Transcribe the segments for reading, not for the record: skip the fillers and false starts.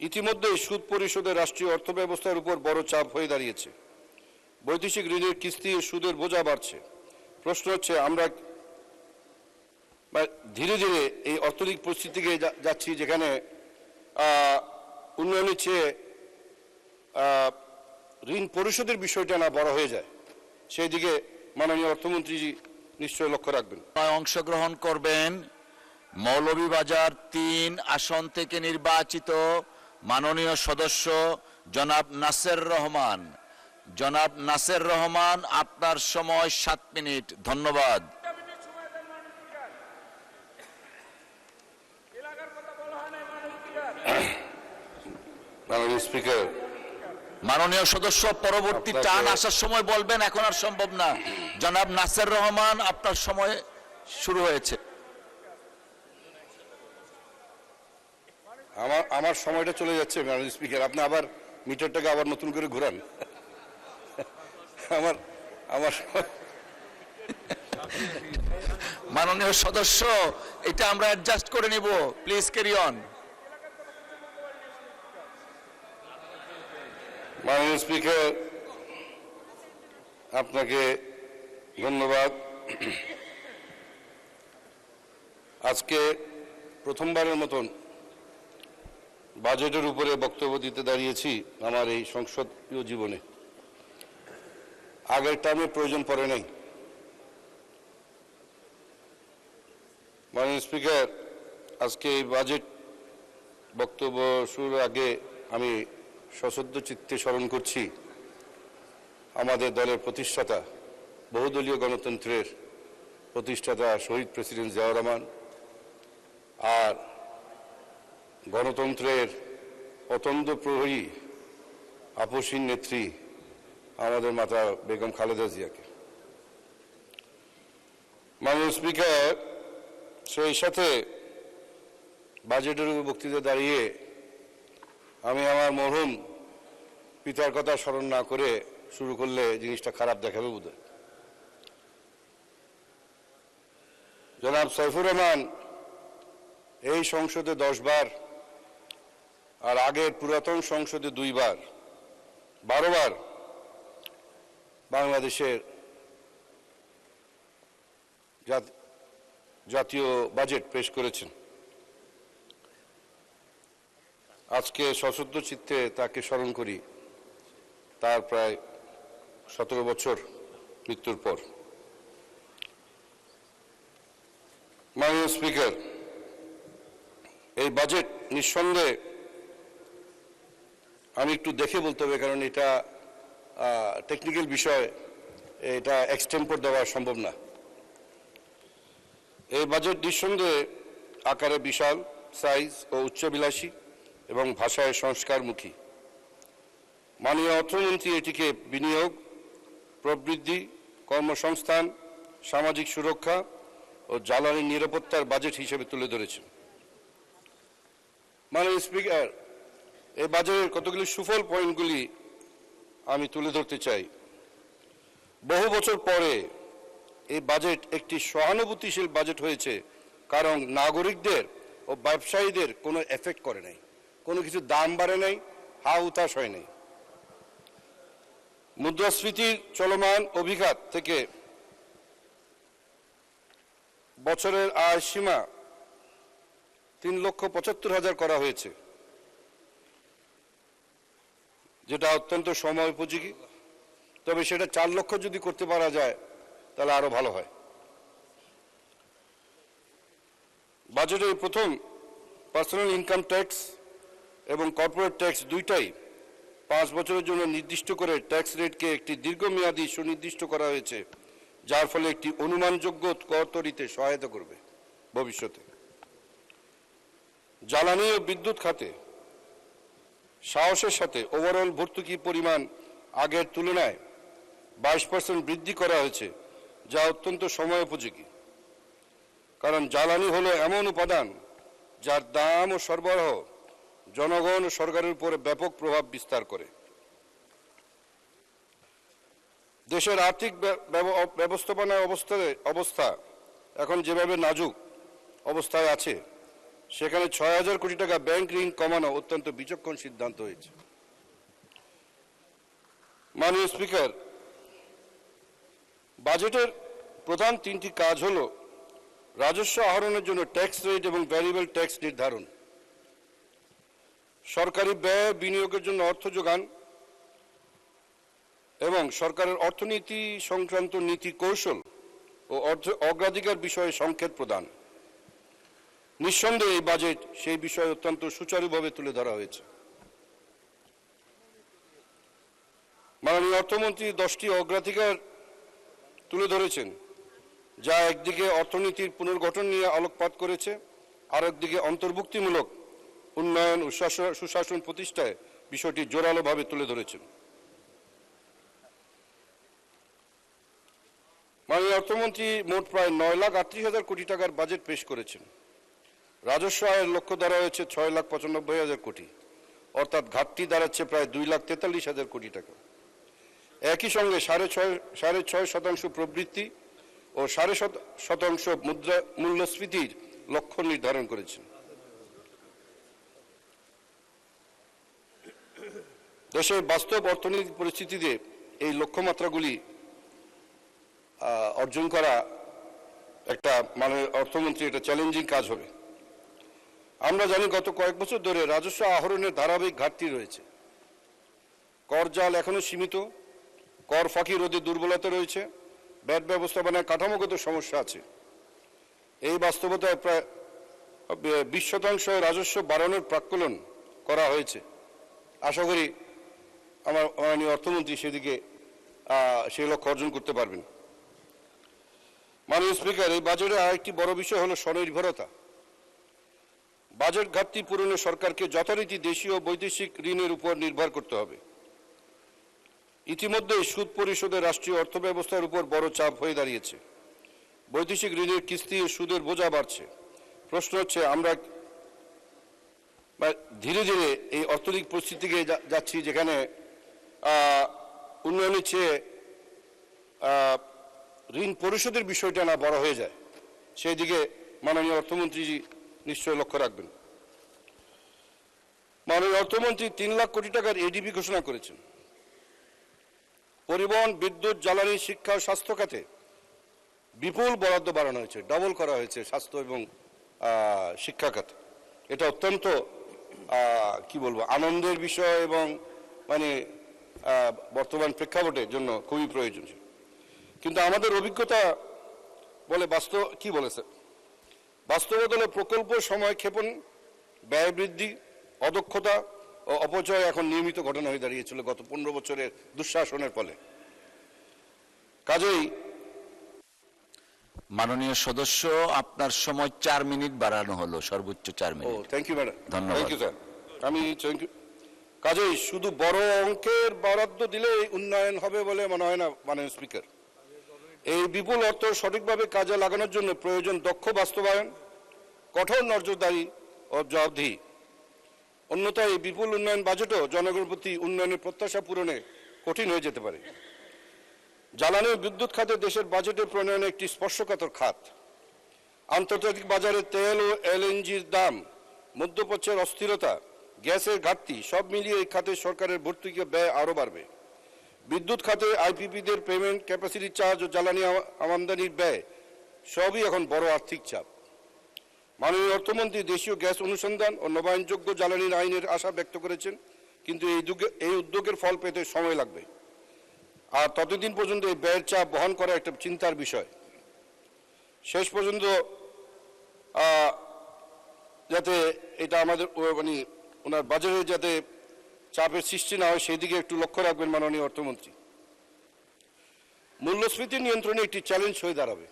ইতিমধ্যেই সুদ পরিশোধের রাষ্ট্রীয় অর্থব্যবস্থার উপর বড় চাপ হয়ে দাঁড়িয়েছে। বৈদেশিক ঋণের কিস্তি ও সুদের বোঝা বাড়ছে। প্রশ্ন হচ্ছে, আমরা ধীরে ধীরে এই অর্থনৈতিক পরিস্থিতিকে যাচ্ছি যেখানে উন্নয়নের চেয়ে ঋণ পরিশোধের বিষয়টা না বড় হয়ে যায়, সেই দিকে মাননীয় অর্থমন্ত্রী নিশ্চয়ই লক্ষ্য রাখবেন। অংশগ্রহণ করবেন মৌলভীবাজার ৩ আসন থেকে নির্বাচিত মাননীয় সদস্য জনাব নাসের রহমান। জনাব নাসের রহমান, আপনার সময় 7 মিনিট। ধন্যবাদ। মাননীয় স্পিকার, মাননীয় সদস্য পরবর্তী টার্ন আসার সময় বলবেন, এখন আর সম্ভব না। জনাব নাসের রহমান, আপনার সময় শুরু হয়েছে। আমার সময়টা চলে যাচ্ছে মাননীয় স্পিকার, আপনি আবার মিটারটাকে আবার নতুন করে ঘুরান। আমার মাননীয় সদস্য, এটা আমরা অ্যাডজাস্ট করে নিব। Please carry on. মাননীয় স্পিকার, আপনাকে ধন্যবাদ। আজকে প্রথমবারের মতন বাজেটের উপরে বক্তব্য দিতে দাঁড়িয়েছি আমার এই সংসদীয় জীবনে। আগের টার্মে প্রয়োজন পড়ে নাই। মাননীয় স্পিকার, আজকে এই বাজেট বক্তব্য শুরুর আগে আমি সশ্রদ্ধ চিত্তে স্মরণ করছি আমাদের দলের প্রতিষ্ঠাতা, বহুদলীয় গণতন্ত্রের প্রতিষ্ঠাতা শহীদ প্রেসিডেন্ট জিয়াউর রহমান, আর গণতন্ত্রের অতন্দ্র প্রহরী আপসীন নেত্রী আমাদের মাতা বেগম খালেদা জিয়াকে। মাননীয় স্পিকার, সেই সাথে বাজেটের উপর বক্তৃতা দাঁড়িয়ে আমি আমার মরহুম পিতার কথা স্মরণ না করে শুরু করলে জিনিসটা খারাপ দেখাবে বোধহয়। জনাব সাইফুর রহমান এই সংসদে 10 বার, আর আগের পুরাতন সংসদে 2 বার, 12 বার বাংলাদেশের জাতীয় বাজেট পেশ করেছেন। আজকে সশ্রদ্ধ চিত্তে তাকে স্মরণ করি তার প্রায় 17 বছর মৃত্যুর পর। মাননীয় স্পিকার, এই বাজেট নিঃসন্দেহে আমি একটু দেখে বলতে হবে, কারণ এটা টেকনিক্যাল বিষয়, এটা এক্সটেম্পোর দেওয়া সম্ভব না। এই বাজেট নিঃসন্দেহে আকারে বিশাল সাইজ ও উচ্চাভিলাষী এবং ভাষায় সংস্কারমুখী। মাননীয় অর্থমন্ত্রী এটিকে বিনিয়োগ, প্রবৃদ্ধি, কর্মসংস্থান, সামাজিক সুরক্ষা ও জ্বালানি নিরাপত্তার বাজেট হিসেবে তুলে ধরেছেন। মাননীয় স্পিকার, এই বাজেটের কতগুলি সুফল পয়েন্টগুলি আমি তুলে ধরতে চাই। বহু বছর পরে এই বাজেট একটি সহানুভূতিশীল বাজেট হয়েছে, কারণ নাগরিকদের ও ব্যবসায়ীদের কোনো এফেক্ট করে নাই, কোনো কিছু দাম বাড়ে নাই, হা উতাস হয় নাই। মুদ্রাস্ফীতির চলমান অভিঘাত থেকে বছরের আয় সীমা 3,75,000 করা হয়েছে, যেটা অত্যন্ত সময় উপযোগী। তবে সেটা 4 লক্ষ যদি করতে পারা যায় তাহলে আরো ভালো হয়। বাজেটের প্রথম পার্সোনাল ইনকাম ট্যাক্স এবং কর্পোরেট ট্যাক্স দুইটাই 5 বছরের জন্য নির্দিষ্ট করে ট্যাক্স রেটকে একটি দীর্ঘমেয়াদী সুনির্দিষ্ট করা হয়েছে, যার ফলে একটি অনুমানযোগ্য কর তৈরিতে সহায়তা করবে ভবিষ্যতে। জ্বালানি ও বিদ্যুৎ খাতে সাহসের সাথে ওভারঅল ভর্তুকি পরিমাণ আগের তুলনায় 22% বৃদ্ধি করা হয়েছে, যা অত্যন্ত সময়োপযোগী। কারণ জ্বালানি হলো এমন উপাদান যার দাম ও সরবরাহ জনগণ ও সরকারের উপরে ব্যাপক প্রভাব বিস্তার করে। দেশের আর্থিক ব্যবস্থাপনার অবস্থা এখন যেভাবে নাজুক অবস্থায় আছে, সেখানে ৬,০০০ কোটি টাকা ব্যাংক ঋণ কমানো অত্যন্ত বিচক্ষণ সিদ্ধান্ত হয়েছে। মাননীয় স্পিকার, বাজেটের প্রধান তিনটি কাজ হল রাজস্ব আহরণের জন্য ট্যাক্স রেট এবং ভ্যারিয়েবল ট্যাক্স নির্ধারণ, সরকারি ব্যয় বিনিয়োগের জন্য অর্থ যোগান এবং সরকারের অর্থনীতি সংক্রান্ত নীতি কৌশল ও অগ্রাধিকার বিষয়ে সংকেত প্রদান। নিঃসন্দেহে এই বাজেট সেই বিষয়ে অত্যন্ত সুচারুভাবে তুলে ধরা হয়েছে। মাননীয় অর্থমন্ত্রী 10টি অগ্রাধিকার তুলে ধরেছেন, যা একদিকে অর্থনীতির পুনর্গঠন নিয়ে আলোকপাত করেছে, আর একদিকে অন্তর্ভুক্তিমূলক উন্নয়ন ও সুশাসন প্রতিষ্ঠায় বিষয়টি জোরালোভাবে তুলে ধরেছেন। মাননীয় অর্থমন্ত্রী মোট প্রায় 9,38,000 কোটি টাকার বাজেট পেশ করেছেন। রাজস্ব আয়ের লক্ষ্য ধরা হয়েছে 6,95,000 কোটি, অর্থাৎ ঘাটতি দাঁড়াচ্ছে প্রায় 2,43,000 কোটি টাকা। একই সঙ্গে 6.5% প্রবৃদ্ধি ও 0.5% মূল্যস্ফীতির লক্ষ্য নির্ধারণ করেছেন। দেশের বাস্তব অর্থনৈতিক পরিস্থিতিতে এই লক্ষ্যমাত্রাগুলি অর্জন করা একটা মাননীয় অর্থমন্ত্রী একটা চ্যালেঞ্জিং কাজ হবে। আমরা জানি গত কয়েক বছর ধরে রাজস্ব আহরণের ধারাবাহিক ঘাটতি রয়েছে। কর জাল এখনো সীমিত, কর ফাঁকি রোধে দুর্বলতা রয়েছে, ব্যাট ব্যবস্থাপনায় কাঠামোগত সমস্যা আছে। এই বাস্তবতায় প্রায় 20% রাজস্ব বাড়ানোর প্রাক্কলন করা হয়েছে। আশা করি আমার মাননীয় অর্থমন্ত্রী সেদিকে সেই লক্ষ্য অর্জন করতে পারবেন। মাননীয় স্পিকার, এই বাজেটের আরেকটি বড় বিষয় হলো স্বনির্ভরতা। বাজেট ঘাটতি পূরণে সরকারকে যথারীতি দেশীয় ও বৈদেশিক ঋণের উপর নির্ভর করতে হবে। ইতিমধ্যে সুদ পরিশোধে রাষ্ট্রীয় অর্থব্যবস্থার উপর বড় চাপ হয়ে দাঁড়িয়েছে। বৈদেশিক ঋণের কিস্তি ও সুদের বোঝা বাড়ছে। প্রশ্ন হচ্ছে, আমরা ধীরে ধীরে এই অর্থনৈতিক পরিস্থিতিকে যাচ্ছি যেখানে উন্নয়নের চেয়ে ঋণ পরিশোধের বিষয়টা না বড় হয়ে যায়, সেই দিকে মাননীয় অর্থমন্ত্রী নিশ্চয় লক্ষ্য রাখবেন। মাননীয় অর্থমন্ত্রী 3 লাখ কোটি টাকার এডিপি ঘোষণা করেছেন। পরিবহন, বিদ্যুৎ, জ্বালানি, শিক্ষা ও স্বাস্থ্য খাতে বিপুল বরাদ্দ বাড়ানো হয়েছে, ডাবল করা হয়েছে স্বাস্থ্য এবং শিক্ষা খাতে। এটা অত্যন্ত কি বলবো, আনন্দের বিষয় এবং মানে বর্তমান প্রেক্ষাপটের জন্য খুবই প্রয়োজন। কিন্তু আমাদের অভিজ্ঞতা বলে বাস্তবতা হলো প্রকল্প সময় ক্ষেপণ, ব্যয় বৃদ্ধি, অদক্ষতা ও অপচয় এখন নিয়মিত ঘটনা হয়ে দাঁড়িয়েছিল গত 15 বছরের দুঃশাসনের ফলে। কাজেই মাননীয় সদস্য, আপনার সময় 4 মিনিট বাড়ানো হলো, সর্বোচ্চ 4 মিনিট। থ্যাংক ইউ ম্যাডাম, ধন্যবাদ। Thank you sir. কাজেই শুধু বড় অঙ্কের বরাদ্দ দিলে উন্নয়ন হবে বলে মনে হয় না মাননীয় স্পিকার। এই বিপুল অর্থ সঠিকভাবে কাজে লাগানোর জন্য প্রয়োজন দক্ষ বাস্তবায়ন, কঠোর নজরদারি ও জবাবদিহি। অন্যথায় এই বিপুল উন্নয়ন বাজেটও জনগণের প্রতি উন্নয়নের প্রত্যাশা পূরণে কঠিন হয়ে যেতে পারে। জ্বালানি ও বিদ্যুৎ খাতে দেশের বাজেটের প্রণয়নে একটি স্পর্শকাতর খাত। আন্তর্জাতিক বাজারে তেল ও এলএনজির দাম, মধ্যপ্রাচ্যের অস্থিরতা, গ্যাসের ঘাটতি সব মিলিয়ে এই খাতে সরকারের ভর্তুকি ব্যয় আরও বাড়বে। বিদ্যুৎ খাতে আইপিপিদের পেমেন্ট, ক্যাপাসিটি চার্জ ও জ্বালানি আমদানির ব্যয় সবই এখন বড় আর্থিক চাপ। মাননীয় অর্থমন্ত্রী দেশীয় গ্যাস অনুসন্ধান ও নবায়নযোগ্য জ্বালানির আইনের আশা ব্যক্ত করেছেন, কিন্তু এই উদ্যোগের ফল পেতে সময় লাগবে। আর ততদিন পর্যন্ত এই ব্যয়ের চাপ বহন করা একটা চিন্তার বিষয়। শেষ পর্যন্ত যাতে এটা আমাদের মানে ওনার বাজেটে যাতে চাপের সৃষ্টি না হয় সেই দিকে একটু লক্ষ্য রাখবেন মাননীয় অর্থমন্ত্রী। মূল্যস্ফীতি নিয়ন্ত্রণে একটি চ্যালেঞ্জ হয়ে দাঁড়াবে,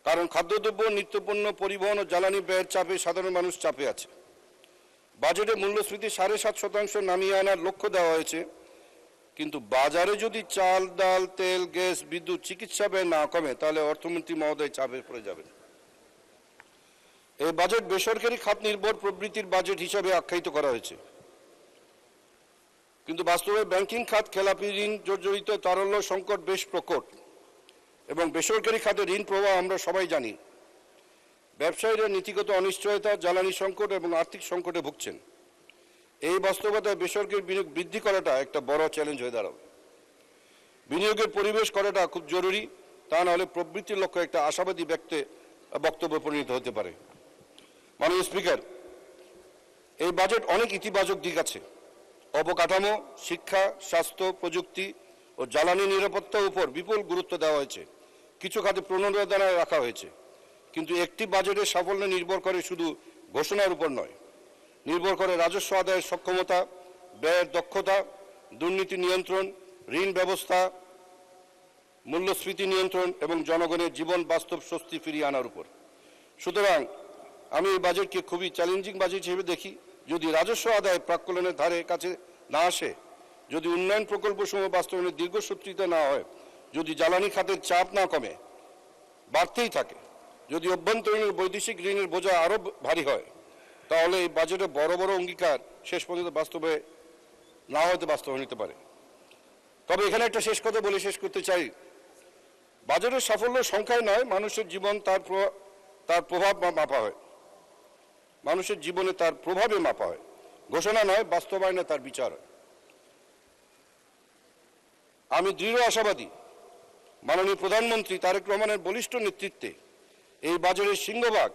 কারণ খাদ্যদ্রব্য, নিত্যপণ্য, পরিবহন ও জ্বালানি ব্যয়ের চাপে সাধারণ মানুষ চাপে আছে। বাজেটে মূল্যস্ফীতি 7.5% নামিয়ে আনার লক্ষ্য দেওয়া হয়েছে, কিন্তু বাজারে যদি চাল, ডাল, তেল, গ্যাস, বিদ্যুৎ, চিকিৎসা ব্যয় না কমে তাহলে অর্থমন্ত্রী মহোদয় চাপে পড়ে যাবেন। এই বাজেট বেসরকারি খাত নির্ভর প্রবৃত্তির বাজেট হিসাবে আখ্যায়িত করা হয়েছে, কিন্তু বাস্তবে ব্যাংকিং খাত, খেলাপি ঋণ জর্জরিত, তারল্য সংকট বেশ প্রকট এবং বেসরকারি খাতে ঋণ প্রবাহ আমরা সবাই জানি। ব্যবসায়ীরা নীতিগত অনিশ্চয়তা, জ্বালানি সংকট এবং আর্থিক সংকটে ভুগছেন। এই বাস্তবতায় বেসরকারি বিনিয়োগ বৃদ্ধি করাটা একটা বড় চ্যালেঞ্জ হয়ে দাঁড়াবে। বিনিয়োগের পরিবেশ করাটা খুব জরুরি, তা না হলে প্রবৃত্তির লক্ষ্য একটা আশাবাদী বক্তব্যে পরিণত হতে পারে। মাননীয় স্পিকার, এই বাজেট অনেক ইতিবাচক দিক আছে। অবকাঠামো, শিক্ষা, স্বাস্থ্য, প্রযুক্তি ও জ্বালানি নিরাপত্তার উপর বিপুল গুরুত্ব দেওয়া হয়েছে। কিছু খাতে প্রণোদনায় রাখা হয়েছে। কিন্তু একটি বাজেটের সাফল্য নির্ভর করে শুধু ঘোষণার উপর নয়, নির্ভর করে রাজস্ব আদায়ের সক্ষমতা, ব্যয়ের দক্ষতা, দুর্নীতি নিয়ন্ত্রণ, ঋণ ব্যবস্থা, মূল্যস্ফীতি নিয়ন্ত্রণ এবং জনগণের জীবন বাস্তব স্বস্তি ফিরিয়ে আনার উপর। সুতরাং আমি এই বাজেটকে খুবই চ্যালেঞ্জিং বাজেট হিসেবে দেখি। যদি রাজস্ব আদায় প্রাক্কলনের ধারে কাছে না আসে, যদি উন্নয়ন প্রকল্পসমূহ বাস্তবায়নের দীর্ঘসূত্রিতা না হয়, যদি জ্বালানি খাতের চাপ না কমে, বাড়তেই থাকে, যদি অভ্যন্তরীণ বৈদেশিক ঋণের বোঝা আরও ভারী হয়, তাহলে এই বাজেটে বড় বড় অঙ্গীকার শেষ পর্যন্ত বাস্তবায়ন হতে পারে। তবে এখানে একটা শেষ কথা বলে শেষ করতে চাই। বাজেটের সাফল্য সংখ্যায় নয়, মানুষের জীবন তার প্রভাব মাপা হয়। মানুষের জীবনে তার প্রভাবে মাপা হয়। ঘোষণা নয়, বাস্তবায়নে তার বিচার হয়। আমি দৃঢ় আশাবাদী মাননীয় প্রধানমন্ত্রী তারেক রহমানের বলিষ্ঠ নেতৃত্বে এই বাজেটের সিংহভাগ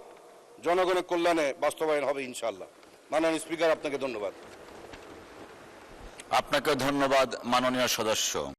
জনগণের কল্যাণে বাস্তবায়ন হবে ইনশাআল্লাহ। মাননীয় স্পিকার, আপনাকে ধন্যবাদ। আপনাকে ধন্যবাদ মাননীয় সদস্য।